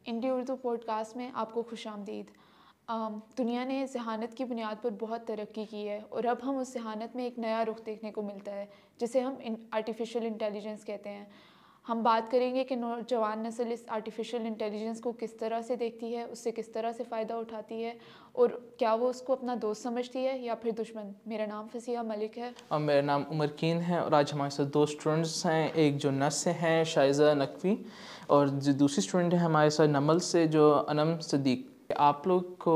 Indie Urdu pod cost میں آپ کو خوش آمدید۔ دنیا نے ذہانت کی بنیاد پر بہت ترقی کی ہے اور اب ہم اس ذہانت میں ایک نیا رخ دیکھنے کو ملتا ہے جسے ہم آرٹیفیشیل انٹیلیجنس کہتے ہیں۔ ہم بات کریں گے کہ نوجوان نسل اس آرٹیفیشیل انٹیلیجنس کو کس طرح سے دیکھتی ہے، اس سے کس طرح سے فائدہ اٹھاتی ہے اور کیا وہ اس کو اپنا دوست سمجھتی ہے یا پھر دشمن۔ میرا نام فصیحہ ملک ہے اور میرا نام عمر کین ہے، اور آج ہمارے ساتھ دو اسٹوڈنٹس ہیں، ایک جو نس سے ہیں شائزہ نقوی، اور جو دوسری اسٹوڈنٹ ہے ہمارے ساتھ نمل سے جو انم صدیق۔ آپ لوگ کو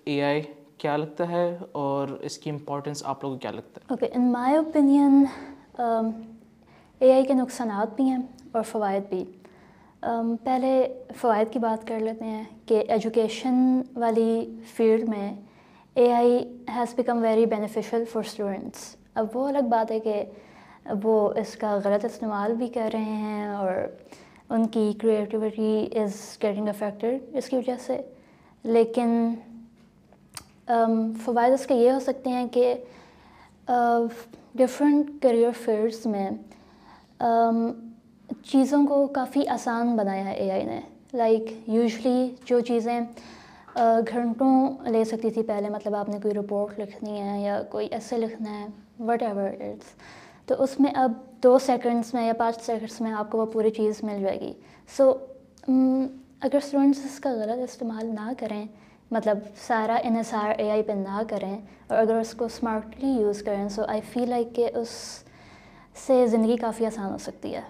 اے آئی کیا لگتا ہے اور اس کی امپورٹنس آپ لوگوں کو کیا لگتا ہے؟ اوکے، ان مائی اوپینین اے آئی کے نقصانات بھی ہیں اور فوائد بھی۔ پہلے فوائد کی بات کر لیتے ہیں کہ ایجوکیشن والی فیلڈ میں A I has become very beneficial for students. اب وہ الگ بات ہے کہ وہ اس کا غلط استعمال بھی کر رہے ہیں اور ان کی کریٹیوٹی از گیٹنگ افیکٹڈ اس کی وجہ سے، لیکن فوائد اس کے یہ ہو سکتے ہیں کہ ڈفرینٹ کریئر فیلڈس میں چیزوں کو کافی آسان بنایا ہے اے آئی نے۔ لائک یوزلی جو چیزیں گھنٹوں لے سکتی تھی پہلے، مطلب آپ نے کوئی رپورٹ لکھنی ہے یا کوئی ایسے لکھنا ہے وٹ ایور اٹس، تو اس میں اب 2 سیکنڈس میں یا 5 سیکنڈس میں آپ کو وہ پوری چیز مل جائے گی۔ سو اگر اسٹوڈنٹس اس کا غلط استعمال نہ کریں، مطلب سارا انحصار اے آئی پہ نہ کریں اور اگر اس کو اسمارٹلی یوز کریں، سو آئی فیل لائک کہ اس سے زندگی کافی آسان ہو سکتی ہے۔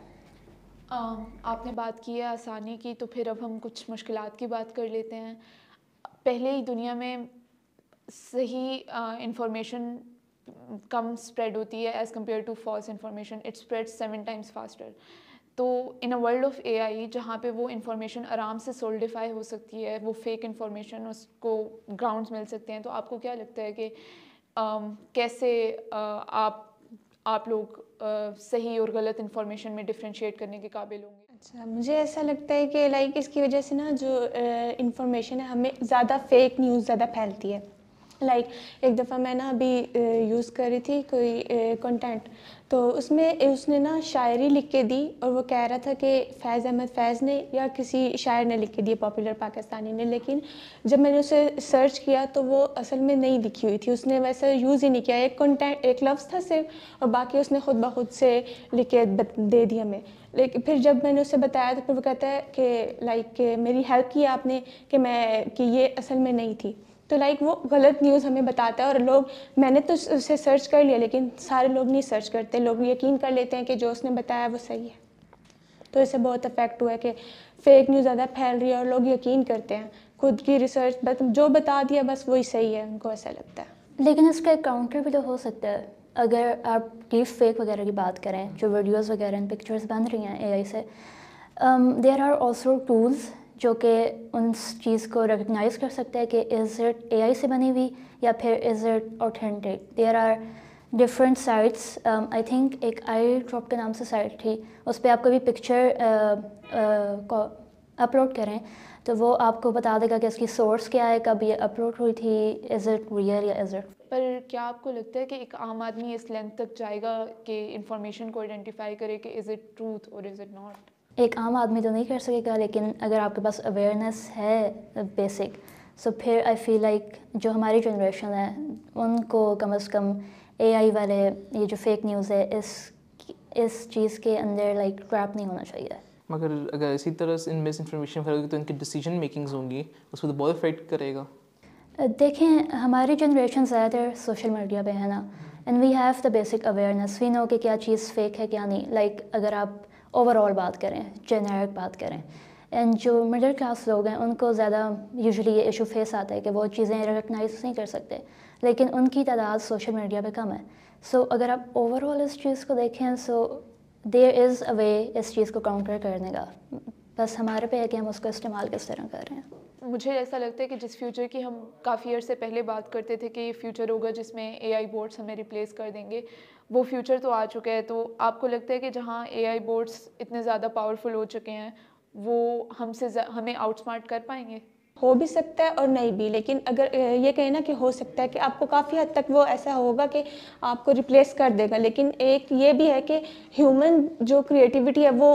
آپ نے بات کی ہے آسانی کی، تو پھر اب ہم کچھ مشکلات کی بات کر لیتے ہیں۔ پہلے ہی دنیا میں صحیح انفارمیشن کم اسپریڈ ہوتی ہے as compare to false information, it spread 7 times faster. تو ان اے ورلڈ آف اے آئی جہاں پہ وہ انفارمیشن آرام سے سولڈیفائی ہو سکتی ہے، وہ فیک انفارمیشن اس کو گراؤنڈس مل سکتے ہیں، تو آپ کو کیا لگتا ہے کہ کیسے آپ لوگ صحیح اور غلط انفارمیشن میں ڈفرینشیٹ کرنے کے قابل ہوں گے؟ اچھا، مجھے ایسا لگتا ہے کہ اس کی وجہ سے نا جو انفارمیشن ہے ہمیں زیادہ فیک نیوز زیادہ پھیلتی ہے۔ ایک دفعہ میں نا ابھی یوز کر رہی تھی کوئی کنٹینٹ، تو اس نے نا شاعری لکھ کے دی اور وہ کہہ رہا تھا کہ فیض احمد فیض نے یا کسی شاعر نے لکھ کے دی، پاپولر پاکستانی نے، لیکن جب میں نے اسے سرچ کیا تو وہ اصل میں نہیں لکھی ہوئی تھی، اس نے ویسا یوز ہی نہیں کیا، ایک لفظ تھا صرف اور باقی اس نے خود بخود سے لکھ کے دے دی ہمیں۔ لیکن پھر جب میں نے اسے بتایا تو پھر وہ کہتا ہے کہ میری ہیلپ کی آپ نے کہ یہ اصل میں نہیں تھی، تو وہ غلط نیوز ہمیں بتاتا ہے۔ اور میں نے تو اسے سرچ کر لیا، لیکن سارے لوگ نہیں سرچ کرتے، لوگ یقین کر لیتے ہیں کہ جو اس نے بتایا وہ صحیح ہے۔ تو اس سے بہت افیکٹ ہوا ہے کہ فیک نیوز زیادہ پھیل رہی ہے اور لوگ یقین کرتے ہیں، خود کی ریسرچ جو بتا دیا بس وہی صحیح ہے، ان کو ایسا لگتا ہے۔ لیکن اس کا کاؤنٹر بھی تو ہو سکتا ہے، اگر آپ ڈیپ فیک وغیرہ کی بات کریں، جو ویڈیوز وغیرہ پکچرز بن رہی ہیں اے آئی سے، دیر آر آلسو ٹولز جو کہ ان چیز کو ریکگنائز کر سکتے ہیں کہ از اٹ اے آئی سے بنی ہوئی یا پھر is it authentic. There are different sites, I think ایک آئی ڈراپ کے نام سے سائٹ تھی، اس پہ آپ کوئی بھی پکچر اپلوڈ کریں تو وہ آپ کو بتا دے گا کہ اس کی سورس کیا ہے، کب یہ اپلوڈ ہوئی تھی، از اٹ ریئل یا از اٹ۔ پر کیا آپ کو لگتا ہے کہ ایک عام آدمی اس لینتھ تک جائے گا کہ انفارمیشن کو آئیڈینٹیفائی کرے کہ از اٹ ٹروتھ اور از اٹ ناٹ؟ ایک عام آدمی تو نہیں کر سکے گا، لیکن اگر آپ کے پاس اویئرنیس ہے بیسک، سو پھر آئی فیل لائک جو ہماری جنریشن ہے ان کو کم از کم اے آئی والے یہ جو فیک نیوز ہے اس چیز کے اندر ٹریپ نہیں ہونا چاہیے۔ مگر اگر اسی طرح سے ان مس انفارمیشن پھیلے گی تو ان کی ڈیسیجن میکنگز ہوں گی، اس کو تو بہت افیکٹ کرے گا۔ دیکھیں ہماری جنریشن زیادہ تر سوشل میڈیا پہ ہے نا، and we have the basic awareness, we know کہ کیا چیز فیک ہے کیا نہیں۔ اگر آپ اوور آل بات کریں، جنیرک بات کریں، اینڈ جو مڈل کلاس لوگ ہیں ان کو زیادہ یوزلی یہ ایشو فیس آتا ہے کہ وہ چیزیں ریکگنائز نہیں کر سکتے، لیکن ان کی تعداد سوشل میڈیا پہ کم ہے۔ سو اگر آپ اوور آل اس چیز کو دیکھیں، سو دیر از اے وے اس چیز کو کاؤنٹر کرنے کا، بس ہمارے پہ ہے کہ ہم اس کو استعمال کس طرح کر رہے ہیں۔ مجھے ایسا لگتا ہے کہ جس فیوچر کی ہم کافی عرصے پہلے بات کرتے تھے کہ یہ فیوچر ہوگا جس میں اے آئی بوٹس ہمیں ریپلیس کر دیں گے، وہ فیوچر تو آ چکا ہے۔ تو آپ کو لگتا ہے کہ جہاں اے آئی بوٹس اتنے زیادہ پاورفل ہو چکے ہیں وہ ہمیں آؤٹ اسمارٹ کر پائیں گے؟ ہو بھی سکتا ہے اور نہیں بھی، لیکن اگر یہ کہیں نا کہ ہو سکتا ہے کہ آپ کو کافی حد تک وہ ایسا ہوگا کہ آپ کو ریپلیس کر دے گا، لیکن ایک یہ بھی ہے کہ ہیومن جو کریٹیوٹی ہے وہ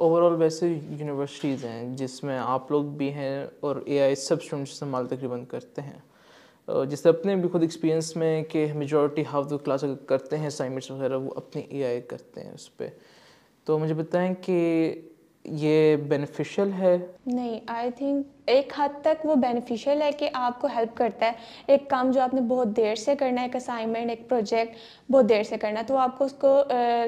اوور آل ویسے یونیورسٹیز ہیں جس میں آپ لوگ بھی ہیں اور اے آئی سب اسٹوڈنٹس استعمال تقریباً کرتے ہیں، جس سے اپنے بھی خود ایکسپیرینس میں کہ میجورٹی ہاف دا کلاس اگر کرتے ہیں اسائنمنٹس وغیرہ وہ اپنی اے آئی کرتے ہیں اس پہ. تو مجھے بتائیں کہ یہ بینیفیشیل ہے؟ نہیں، آئی تھنک ایک حد تک وہ بینیفیشیل ہے کہ آپ کو ہیلپ کرتا ہے. ایک کام جو آپ نے بہت دیر سے کرنا ہے، ایک اسائنمنٹ، ایک پروجیکٹ بہت دیر سے کرنا ہے، تو آپ کو اس کو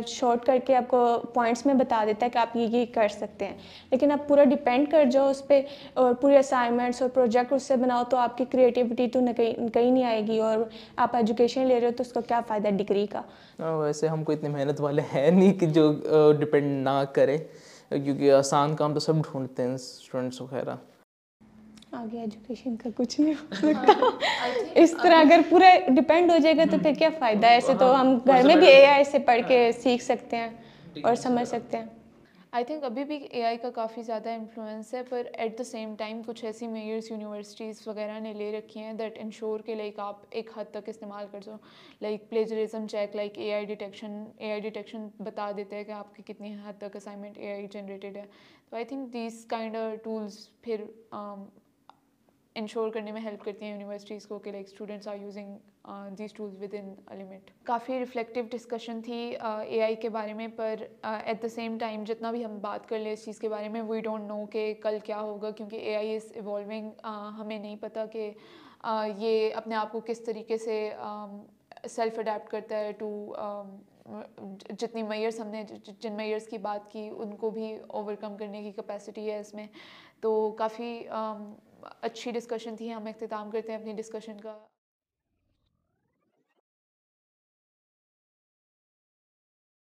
شارٹ کر کے آپ کو پوائنٹس میں بتا دیتا ہے کہ آپ یہ کر سکتے ہیں. لیکن آپ پورا ڈیپینڈ کر جاؤ اس پہ اور پورے اسائنمنٹس اور پروجیکٹ اس سے بناؤ تو آپ کی کریٹیوٹی تو کہیں نہیں آئے گی، اور آپ ایجوکیشن لے رہے ہو تو اس کو کیا فائدہ ڈگری کا. ویسے ہم کو اتنی محنت والے ہیں نہیں کہ جو ڈپینڈ نہ کرے، کیونکہ آسان کام تو سب ڈھونڈتے ہیں اسٹوڈنٹس وغیرہ. آگے ایجوکیشن کا کچھ نہیں ہو سکتا اس طرح. اگر پورا ڈپینڈ ہو جائے گا تو پھر کیا فائدہ ہے. ایسے تو ہم گھر میں بھی اے آئی سے پڑھ کے سیکھ سکتے ہیں اور سمجھ سکتے ہیں. آئی تھنک ابھی بھی اے آئی کا کافی زیادہ انفلوئنس ہے، پر ایٹ دا سیم ٹائم کچھ ایسی میجرس یونیورسٹیز وغیرہ نے لے رکھی ہیں دیٹ انشور کہ لائک آپ ایک حد تک استعمال کر so. Like plagiarism check, like A I detection بتا دیتے ہیں کہ آپ کی کتنی حد تک اسائنمنٹ اے آئی جنریٹڈ ہے. تو I think these kind tools پھر انشور کرنے میں ہیلپ کرتی ہیں یونیورسٹیز کو کہ like students are using these tools with in a limit. کافی ریفلیکٹیو ڈسکشن تھی اے آئی کے بارے میں، پر ایٹ دا سیم ٹائم جتنا بھی ہم بات کر لیں اس چیز کے بارے میں وی ڈونٹ نو کہ کل کیا ہوگا، کیونکہ اے آئی از ایوالونگ. ہمیں نہیں پتہ کہ یہ اپنے آپ کو کس طریقے سے سیلف اڈیپٹ کرتا ہے ٹو جتنی میئرس ہم نے جن میئرس کی بات کی ان کو بھی اوور کم کرنے کی کیپیسٹی ہے اس میں. تو کافی اچھی ڈسکشن تھی. ہم اختتام کرتے ہیں اپنی ڈسکشن کا.